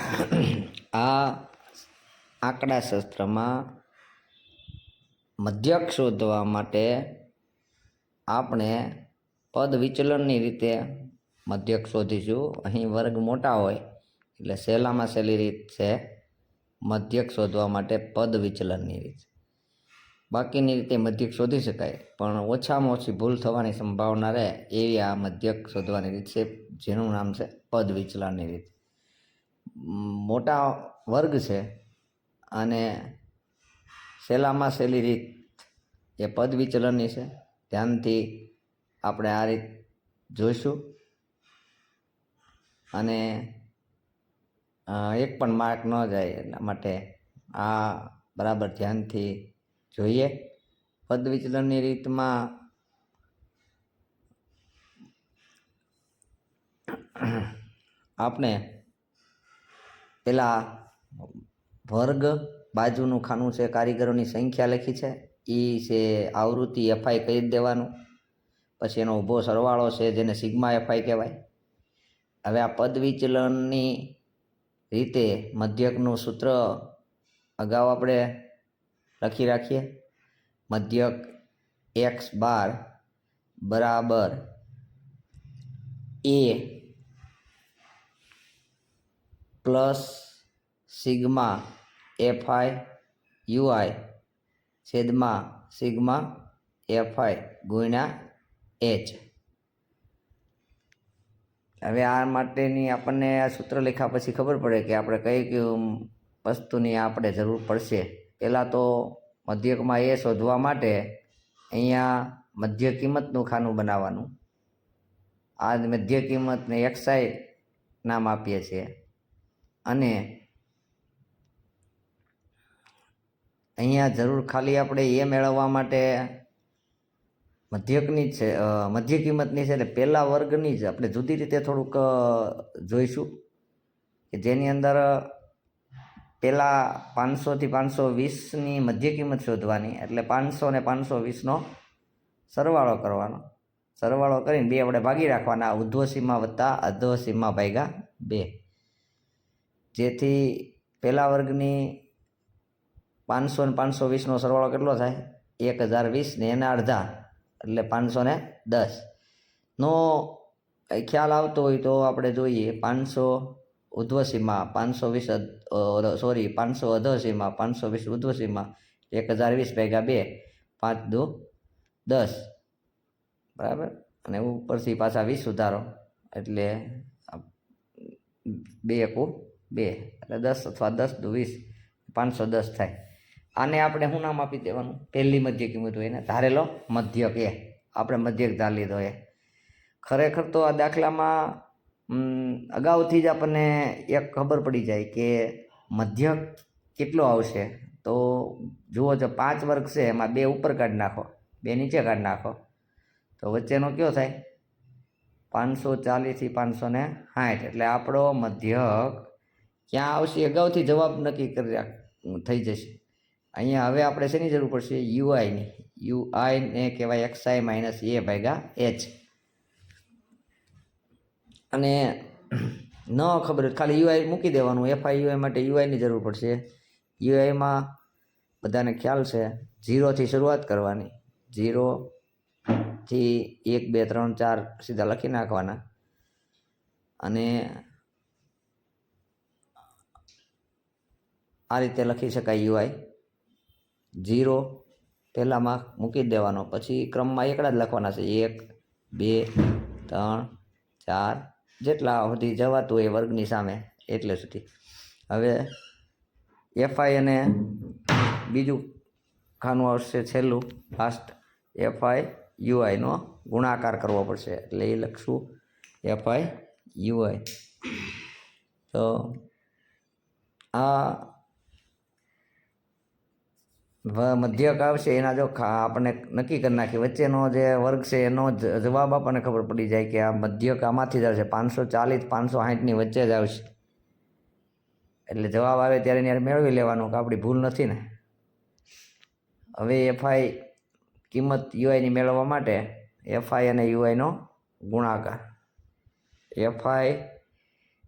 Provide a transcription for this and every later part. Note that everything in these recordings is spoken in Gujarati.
આ આંકડાશાસ્ત્રમાં મધ્યક શોધવા માટે આપણે પદ વિચલનની રીતે મધ્યક શોધીશું. અહીં વર્ગ મોટા હોય એટલે સહેલામાં સહેલી રીત છે મધ્યક શોધવા માટે પદ વિચલનની રીત. બાકીની રીતે મધ્યક શોધી શકાય, પણ ઓછામાં ઓછી ભૂલ થવાની સંભાવના રહે એવી આ મધ્યક શોધવાની રીત છે, જેનું નામ છે પદ વિચલનની રીત. મોટા વર્ગ છે અને સહેલામાં સહેલી રીત એ પદ વિચલનની છે. ધ્યાનથી આપણે આ રીત જોઈશું અને એક પણ માર્ક ન જાય એટલા માટે આ બરાબર ધ્યાનથી જોઈએ. પદ વિચલનની રીતમાં આપણે પેલા વર્ગ બાજુનું ખાનું છે, કારીગરોની સંખ્યા લખી છે, એ છે આવૃત્તિ એફઆઈ કહી જ દેવાનું. પછી એનો ઊભો સરવાળો છે જેને સિગ્મા એફઆઈ કહેવાય. હવે આ પદ વિચલનની રીતે મધ્યકનું સૂત્ર અગાઉ આપણે લખી રાખીએ. મધ્યક એક્સ બાર બરાબર એ પ્લસ સિગ્મા એફઆઈ યુઆઈ છેદમાં સિગ્મા એફઆઈ ગુણ્યા એચ. હવે આ માટેની આપણને આ સૂત્ર લખ્યા પછી ખબર પડે કે આપણે કઈ વસ્તુની આપણે જરૂર પડશે. પહેલાં તો મધ્યકમાં એ શોધવા માટે અહીંયા મધ્ય કિંમતનું ખાનું બનાવવાનું. આ મધ્ય કિંમતને એક્સઆઈ નામ આપીએ છીએ અને અહીંયા જરૂર ખાલી આપણે એ મેળવવા માટે મધ્યકની જ છે, મધ્ય કિંમતની છે, એટલે પહેલા વર્ગની જ આપણે જુદી રીતે થોડુંક જોઈશું કે જેની અંદર પહેલા 500 થી 520ની મધ્ય કિંમત શોધવાની. એટલે 500 ને 520નો સરવાળો કરવાનો. સરવાળો કરીને બે આપણે ભાગી રાખવાના, ઉર્ધ્વસીમા વત્તા અધ્વસીમા ભાગ્યા 2, જેથી પહેલા વર્ગની 500 ને 520નો સરવાળો કેટલો થાય? 1020 ને એના અડધા એટલે 510. નો ખ્યાલ આવતો હોય તો આપણે જોઈએ 500 ઉર્ધ્વસીમા 500 અધ્વસીમા 520 ઉર્ધ્વસીમા 1020 ભાગ્યા 2, 5 દુ 10 બરાબર. અને ઉપરથી પાછા 20 સુધારો એટલે 2 એકુ 2 એટલે 10 અથવા 10 દુ 20 510 થાય. આને આપણે શું નામ આપી દેવાનું? પહેલી મધ્ય કિંમત હોય ને ધારેલો મધ્યક એ આપણે મધ્યક ધાર લીધો એ. ખરેખર તો આ દાખલામાં અગાઉથી જ આપણને એક ખબર પડી જાય કે મધ્યક કેટલો આવશે. તો જુઓ, જો 5 વર્ગ છે એમાં 2 ઉપર કાઢી નાખો, 2 નીચે કાઢી નાખો, તો વચ્ચેનો કયો થાય? 540 થી 560. એટલે આપણો મધ્યક ક્યાં આવશે અગાઉથી જવાબ નક્કી કરી થઈ જશે. અહીંયા હવે આપણે શેની જરૂર પડશે? યુઆઈની. યુઆઈને કહેવાય એક્સઆઈ માઇનસ એ ભાગ્યા એચ. અને ન ખબર ખાલી યુઆઈ મૂકી દેવાનું. એફઆઈ યુઆઈ માટે યુઆઈની જરૂર પડશે. યુઆઈમાં બધાને ખ્યાલ છે 0થી શરૂઆત કરવાની. 0 થી 1 2 3 4 સીધા લખી નાખવાના. અને આ રીતે લખી શકાય. યુઆઈ 0 પહેલામાં મૂકી દેવાનો, પછી ક્રમમાં એકડા જ લખવાના છે. 1 2 3 4 જેટલા સુધી જવાતું એ વર્ગની સામે એટલે સુધી. હવે એફઆઈ અને બીજું ખાનું આવશે છેલ્લું લાસ્ટ, એફઆઈ યુઆઈનો ગુણાકાર કરવો પડશે. એટલે એ લખશું એફઆઈ યુઆઈ. તો આ મધ્યક આવશે એના જો આપણને નક્કી કરી નાખીએ વચ્ચેનો જે વર્ગ છે એનો જવાબ આપણને ખબર પડી જાય કે આ મધ્યક આમાંથી જ આવશે. 540 560ની વચ્ચે જ આવશે. એટલે જવાબ આવે ત્યારે મેળવી લેવાનું કે આપણી ભૂલ નથી ને. હવે એફઆઈ કિંમત યુઆઈની મેળવવા માટે એફઆઈ અને યુઆઈનો ગુણાકાર, એફઆઈ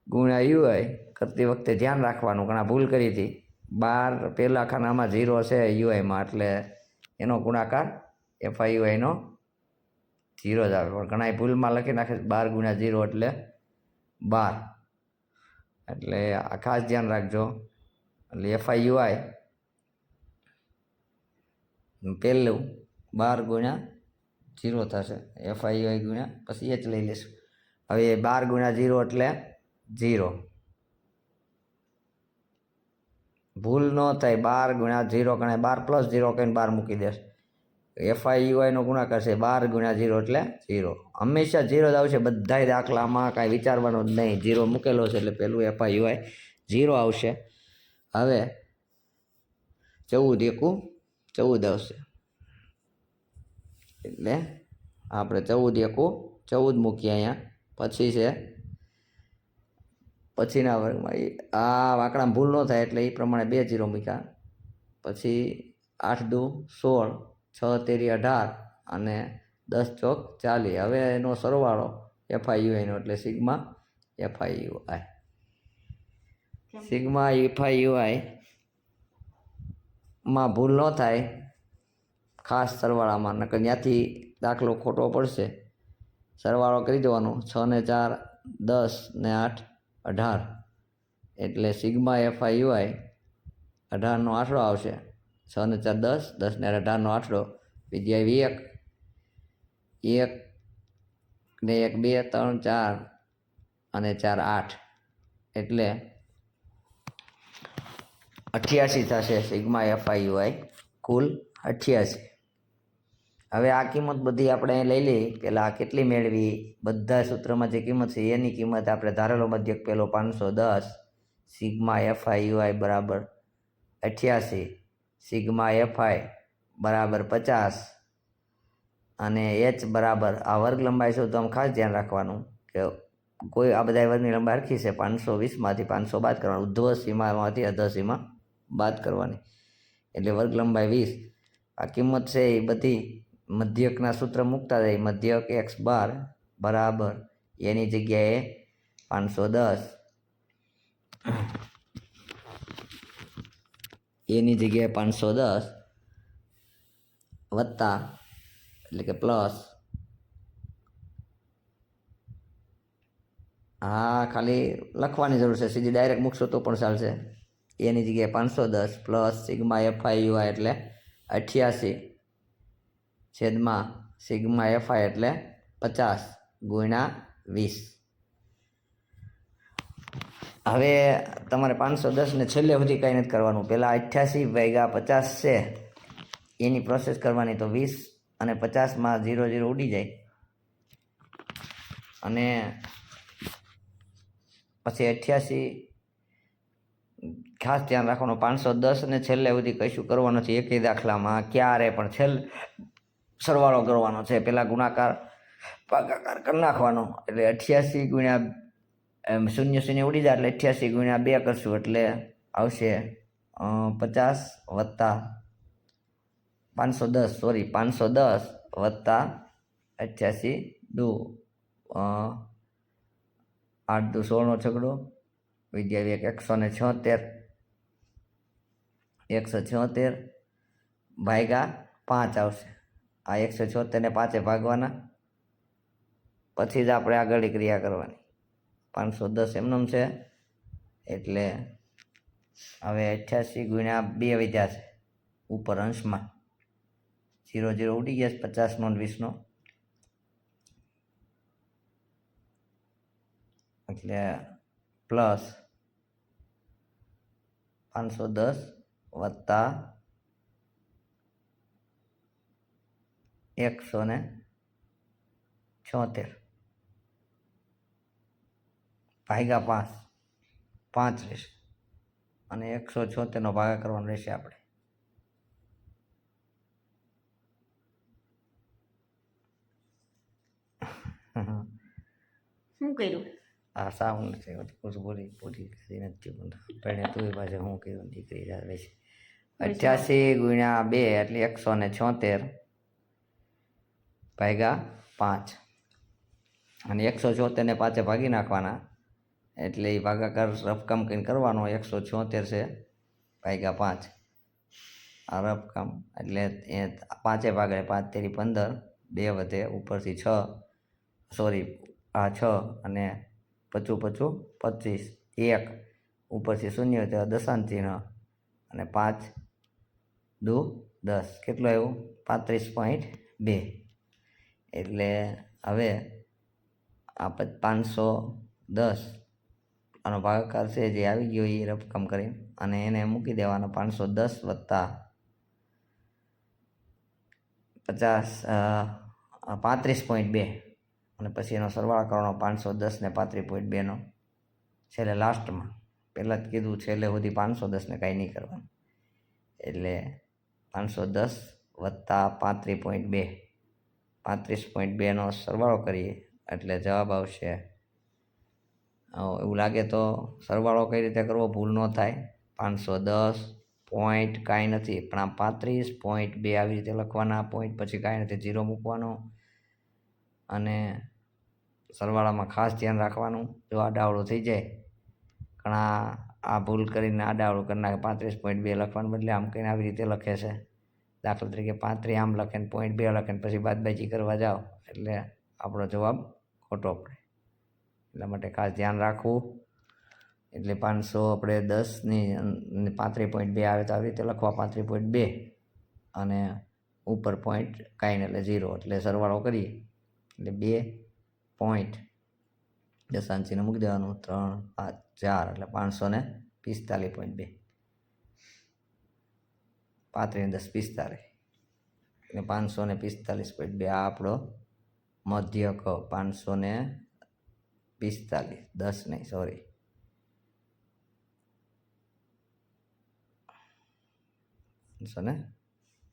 ગુણ્યા યુઆઈ કરતી વખતે ધ્યાન રાખવાનું, ઘણા ભૂલ કરી હતી. 12 પહેલા ખાનામાં 0 છે યુઆઈમાં, એટલે એનો ગુણાકાર એફઆઈયુઆઈનો 0 જ આવે. પણ ઘણા ભૂલમાં લખી નાખે 12 × 0 એટલે 12. એટલે આ ખાસ ધ્યાન રાખજો. એટલે એફઆઈયુઆઈ પહેલું 12 × 0 થશે. એફઆઈયુઆઈ ગુણ્યા પછી h લઈ લેશું. હવે 12 × 0 એટલે 0. ભૂલ ન થાય. 12 × 0 ગણાય 12 + 0 કહીને 12 મૂકી દેશ. એફઆઈયુઆઈનો ગુણાકાર છે 12 × 0 એટલે 0. હંમેશા 0 જ આવશે બધાય દાખલામાં, કાંઈ વિચારવાનું જ નહીં. 0 મૂકેલો છે એટલે પેલું એફઆઈયુઆઈ 0 આવશે. હવે 14 એકુ 14 આવશે. એટલે આપણે 14 એકુ 14 મૂકીએ અહીંયા. પછી છે પછીના વર્ગમાં આ વાંકડામાં ભૂલ ન થાય એટલે એ પ્રમાણે 2 0 મૂક્યા. પછી 8 દુ 16, 6 તેરી 18 અને 10 ચોક 40. હવે એનો સરવાળો એફઆઈયુઆઈનો એટલે સિગ્મા એફઆઈયુઆઈ. સિગ્મા એફઆઈયુઆઈ માં ભૂલ ન થાય ખાસ સરવાળામાં, નકર ત્યાંથી દાખલો ખોટો પડશે. સરવાળો કરી દેવાનો. 6 ને 4 10 ને 8 18 એટલે સિગ્મા એફઆઈયુઆઈ 18નો આંકડો આવશે. 6 ને 4 10, 10 ને 18નો આંકડો. વિદ્યાર્થી 1 ને 1 2 3 4 અને 4 8 એટલે 88 થશે સિગ્મા એફઆઈયુઆઈ કુલ 88. હવે આ કિંમત બધી આપણે લઈ લઈ. પહેલાં કેટલી મેળવી? બધા સૂત્રમાં જે કિંમત છે એની કિંમત આપણે ધારેલો મધ્યક પેલો 510. સિગ્મા એફઆઈયુઆઈ બરાબર 88, સિગ્મા એફઆઈ બરાબર 50 અને h બરાબર આ વર્ગ લંબાઈ છે. તો આમ ખાસ ધ્યાન રાખવાનું કે કોઈ આ બધા વર્ગની લંબાઈ હરખી છે. 520માંથી 500 બાદ કરવાનું. ઉધ્ધ્વ સીમામાંથી અધઃ સીમા બાદ કરવાની એટલે વર્ગ લંબાઈ 20. આ કિંમત છે એ બધી મધ્યકના સૂત્ર મૂકતા જાય. મધ્યક x બાર બરાબર એની જગ્યાએ 510, એની જગ્યાએ 510 વત્તા એટલે કે પ્લસ, હા ખાલી લખવાની જરૂર છે, સીધી ડાયરેક્ટ મૂકશો તો પણ ચાલશે. એની જગ્યાએ 510 પ્લસ સિગ્મા એફઆઈયુઆઈ એટલે 88 છેદમાં સિગ્મા એફઆઈ એટલે 50 ગુણ્યા 20. હવે તમારે 510 ને છેલ્લે સુધી કાંઈ નથી કરવાનું. પહેલાં 88 ભાગ્યા 50 છે એની પ્રોસેસ કરવાની. તો 20 અને 50માં 0 0 ઉડી જાય અને પછી 88 ખાસ ધ્યાન રાખવાનું. 510 ને છેલ્લે સુધી કશું કરવાનું છે એકેય દાખલામાં ક્યારે પણ. સરવાળો કરવાનો છે. પહેલાં ગુણાકાર ભાગાકાર કરી નાખવાનો. એટલે 88 ગુણ્યા 0 0 ઉડી જાય એટલે 88 ગુણ્યા 2 કરશું એટલે આવશે 50 વત્તા 510 સોરી 510 વત્તા 88 દુ 8 દુ 16નો છગડો. વિદ્યાર્થી 176 ભાગ્યા 5 આવશે. આ 176 ને 5 ભાગવાના, પછી જ આપણે આગળની ક્રિયા કરવાની. 510 એમનેમ છે એટલે હવે 88 ગુણ્યા 2 વધ્યા છે ઉપર અંશમાં. 0 0 ઉડી ગયા 50નો અને 20નો એટલે પ્લસ 510 વત્તા 176 ભાગ્યા 5 રહેશે અને 176નો ભાગા કરવાનો રહેશે આપણે. શું કર્યું? આ સાઉન્ડ છે કુછ બોલી પૂરી કરી નથી પણ તું પાછળ હું કર્યું દીકરી આવે છે. 88 ગુણ્યા 2 એટલે 176 ભાગ્યા 5 અને 176 ને 5 ભાગી નાખવાના એટલે એ ભાગાકાર રફકામ કરીને કરવાનો 176 છે ભાગ્યા 5 આ રફકામ એટલે એ 5 ભાગે 5 તેરી 15 2 વધે ઉપરથી 6 સોરી આ 6 અને 55 25 1 ઉપરથી 0 હોય તો દશાંશ ચિહ્ન અને 5 દુ 10 કેટલું આવ્યું 35.2 એટલે હવે આ 510 આનો ભાગાકાર છે જે આવી ગયો એ રફકામ કરીને અને એને મૂકી દેવાનો 510 વત્તા 35.2 અને પછી એનો સરવાળો કરવાનો 510 ને 35.2નો છેલ્લે લાસ્ટમાં પહેલાં જ કીધું છેલ્લે સુધી 510 ને કાંઈ નહીં કરવાનું એટલે 510 વત્તા 35.2 35.2નો સરવાળો કરીએ એટલે જવાબ આવશે એવું લાગે તો સરવાળો કઈ રીતે કરવો ભૂલ ન થાય 510 પોઈન્ટ કાંઈ નથી પણ આમ 35.2 આવી રીતે લખવાના પોઈન્ટ પછી કાંઈ નથી 0 મૂકવાનો અને સરવાળામાં ખાસ ધ્યાન રાખવાનું જો આડાવડું થઈ જાય ઘણા આ ભૂલ કરીને આડાવડું કરી નાખે 35.2 લખવાનું બદલે આમ કંઈને આવી રીતે લખે છે દાખલા તરીકે 35 આમ લખે ને 0.2 લખે ને પછી બાદબાકી કરવા જાઓ એટલે આપણો જવાબ ખોટો પડે એટલા માટે ખાસ ધ્યાન રાખવું એટલે 510ની 35.2 આવે તો આવી રીતે લખવા 35.2 અને ઉપર પોઈન્ટ કાંઈ નહીં એટલે 0 એટલે સરવાળો કરીએ એટલે 2 પોઈન્ટ દશાંશ ચિહ્ન મૂકી દેવાનું 3 5 4 એટલે 545.2 35 10 45 એટલે 545.2 આ આપણો મધ્યક 545 10 નહીં સોરી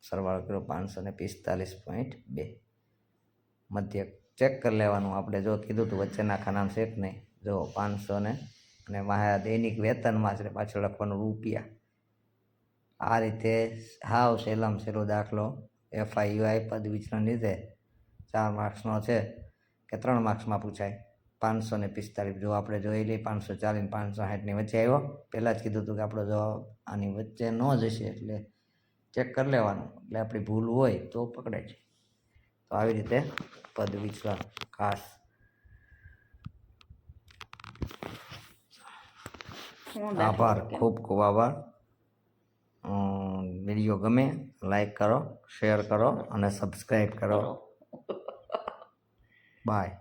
સરવાળો કર્યો 545.2 મધ્યક ચેક કરી લેવાનું આપણે જો કીધું હતું વચ્ચેના ખાનામાં છે કે નહીં જો 500 ને અને વાહ્યા દૈનિક વેતનમાં છે પાછળ લખવાનું રૂપિયા આ રીતે હાવ સહેલામાં સહેલો દાખલો FIUI પદ વિચરણ લીધે 4 માર્ક્સનો છે કે 3 માર્ક્સમાં પૂછાય 545 જો આપણે જોઈ લઈએ 540 560ની વચ્ચે આવ્યો પહેલાં જ કીધું હતું કે આપણો જવાબ આની વચ્ચે ન જ હશે એટલે ચેક કરી લેવાનું એટલે આપણી ભૂલ હોય તો પકડાય છે તો આવી રીતે પદ વિચરણ ખાસ આભાર ખૂબ ખૂબ આભાર વિડીયો ગમે લાઈક કરો શેર કરો અને સબસ્ક્રાઈબ કરો બાય